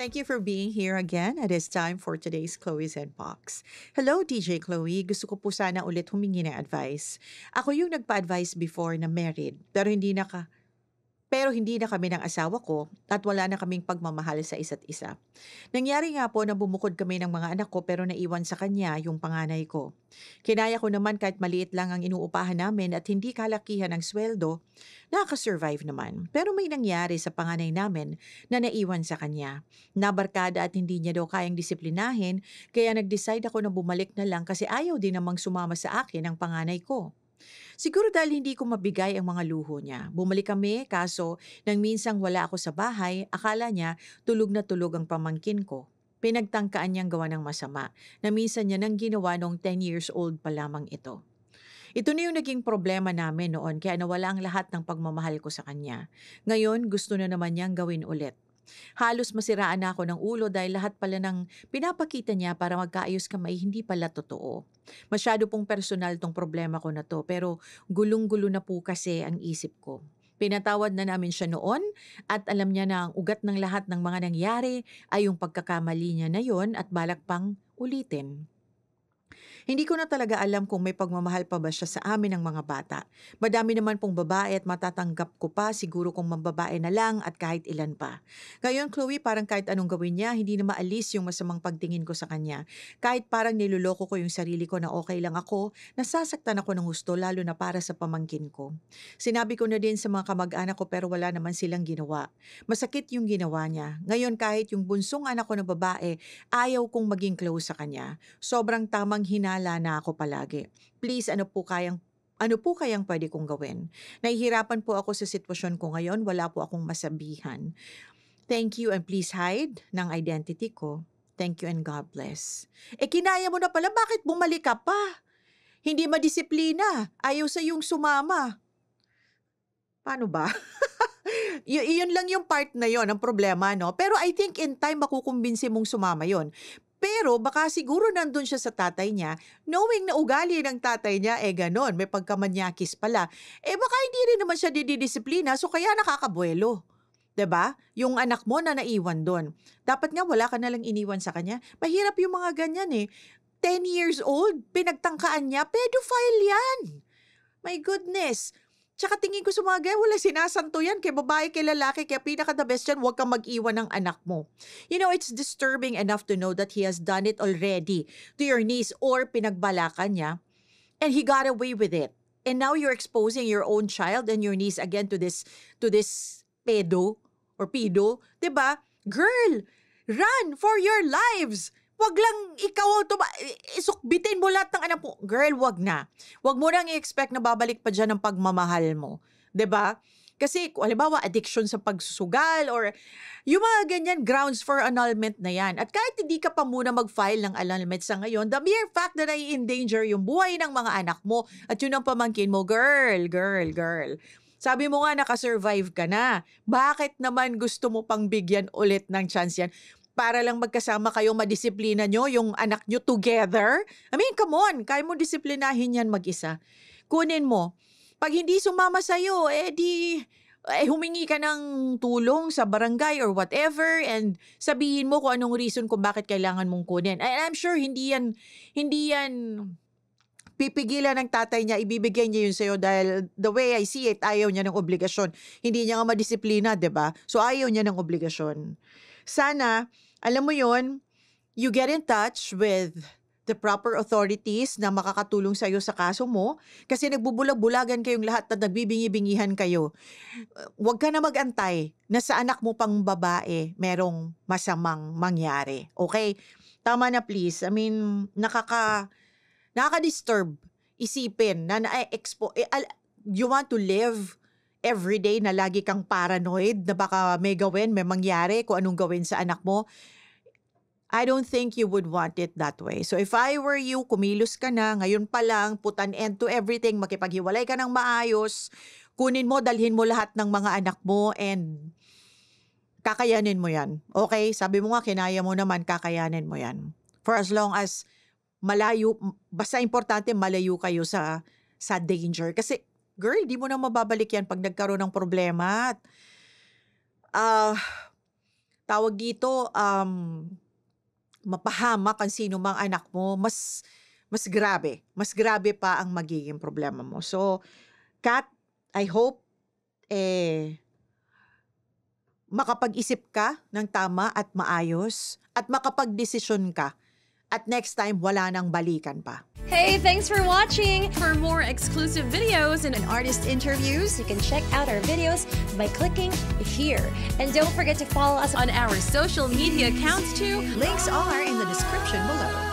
Thank you for being here again. It is time for today's Chloe's Inbox. Hello, DJ Chloe. Gusto ko po sana ulit humingi ng advice. Ako yung nagpa-advise before na married, pero hindi na kami ng asawa ko at wala na kaming pagmamahal sa isa't isa. Nangyari nga po na bumukod kami ng mga anak ko pero naiwan sa kanya yung panganay ko. Kinaya ko naman kahit maliit lang ang inuupahan namin at hindi kalakihan ng sweldo, nakaka-survive naman. Pero may nangyari sa panganay namin na naiwan sa kanya. Nabarkada at hindi niya daw kayang disiplinahin kaya nag-decide ako na bumalik na lang kasi ayaw din namang sumama sa akin ang panganay ko. Siguro dahil hindi ko mabigay ang mga luho niya. Bumalik kami kaso nang minsang wala ako sa bahay, akala niya tulog na tulog ang pamangkin ko. Pinagtangkaan niyang gawa ng masama na minsan niya nang ginawa nung 10 years old pa lamang ito. Ito na yung naging problema namin noon kaya nawala ang lahat ng pagmamahal ko sa kanya. Ngayon gusto na naman niyang gawin ulit. Halos masiraan na ako ng ulo dahil lahat pala ng pinapakita niya para magkaayos kamay hindi pala totoo. Masyado pong personal tong problema ko na to pero gulong-gulo na po kasi ang isip ko. Pinatawad na namin siya noon at alam niya na ang ugat ng lahat ng mga nangyari ay yung pagkakamali niya na yon at balak pang ulitin. Hindi ko na talaga alam kung may pagmamahal pa ba siya sa amin ng mga bata. Madami naman pong babae at matatanggap ko pa siguro kung mambabae na lang at kahit ilan pa. Ngayon, Chloe, parang kahit anong gawin niya, hindi na maalis yung masamang pagtingin ko sa kanya. Kahit parang niloloko ko yung sarili ko na okay lang ako, nasasaktan ako ng gusto lalo na para sa pamangkin ko. Sinabi ko na din sa mga kamag-anak ko pero wala naman silang ginawa. Masakit yung ginawa niya. Ngayon kahit yung bunsong anak ko na babae, ayaw kong maging close sa kanya. Sobrang tamang hinala na ako palagi. Please, ano po kayang pwede kong gawin? Nahihirapan po ako sa sitwasyon ko ngayon, wala po akong masabihan. Thank you and please hide ng identity ko. Thank you and God bless. Kinaya mo na pala, bakit bumalik ka pa? Hindi madisiplina, ayaw sa yung sumama. Paano ba? Iyon lang yung part na yon ang problema, no? Pero I think in time makukumbinsi mong sumama yon. Pero baka siguro nandun siya sa tatay niya, knowing na ugali ng tatay niya, ganon, may pagkamanyakis pala. Baka hindi rin naman siya didisiplina, so kaya nakakabuelo. 'Di ba? Yung anak mo na naiwan doon. Dapat nga wala ka na lang iniwan sa kanya. Mahirap yung mga ganyan 10 years old, pinagtangkaan niya, pedophile yan. My goodness. Tsaka tingin ko sa mga ganyan, wala sinasanto yan. Kay babae, kay lalaki, kaya pinaka-the best yan, huwag kang mag-iwan ng anak mo. You know, it's disturbing enough to know that he has done it already to your niece or pinagbalakan niya and he got away with it. And now you're exposing your own child and your niece again to this pedo or pedo. 'Di ba? Girl, run for your lives! Wag lang ikaw isukbitin mo lahat ng anak mo. Girl, wag na. Wag mo nang i-expect na babalik pa dyan ang pagmamahal mo. 'Di ba? Kasi kung halimbawa addiction sa pagsusugal or yung mga ganyan grounds for annulment na yan. At kahit hindi ka pa muna mag-file ng annulment sa ngayon, the mere fact na nai-endanger yung buhay ng mga anak mo at yun ang pamangkin mo, girl. Sabi mo nga nakasurvive ka na. Bakit naman gusto mo pang bigyan ulit ng chance yan? Para lang magkasama kayo, madisiplina nyo yung anak nyo together? I mean, come on, kaya mo disiplinahin yan mag-isa. Kunin mo. Pag hindi sumama sa'yo, humingi ka ng tulong sa barangay or whatever and sabihin mo kung anong reason kung bakit kailangan mong kunin. And I'm sure hindi yan pipigilan ng tatay niya, ibibigay niya yun sa'yo dahil the way I see it, ayaw niya ng obligasyon. Hindi niya nga madisiplina, 'di ba? So ayaw niya ng obligasyon. Sana, alam mo yon, you get in touch with the proper authorities na makakatulong sa'yo sa kaso mo kasi nagbubulag-bulagan kayong lahat at nagbibingi-bingihan kayo. Huwag ka na mag-antay na sa anak mo pang babae merong masamang mangyari. Okay? Tama na please. I mean, nakaka-disturb isipin na you want to live every day na lagi kang paranoid na baka may gawin, may mangyari kung anong gawin sa anak mo. I don't think you would want it that way. So if I were you, kumilos ka na, ngayon pa lang, put an end to everything, makipaghiwalay ka ng maayos, kunin mo, dalhin mo lahat ng mga anak mo and kakayanin mo yan. Okay? Sabi mo nga, kinaya mo naman, kakayanin mo yan. For as long as malayo, basta importante malayo kayo sa danger. Kasi girl, di mo na mababalik yan pag nagkaroon ng problema. tawag dito, mapahamak ang sino mang anak mo, mas grabe pa ang magiging problema mo. So, Kat, I hope, eh, makapag-isip ka ng tama at maayos at makapagdesisyon ka at next time wala nang balikan pa. Hey, thanks for watching! For more exclusive videos and Artist interviews, you can check out our videos by clicking here. And don't forget to follow us on our social media accounts too. Links are in the description below.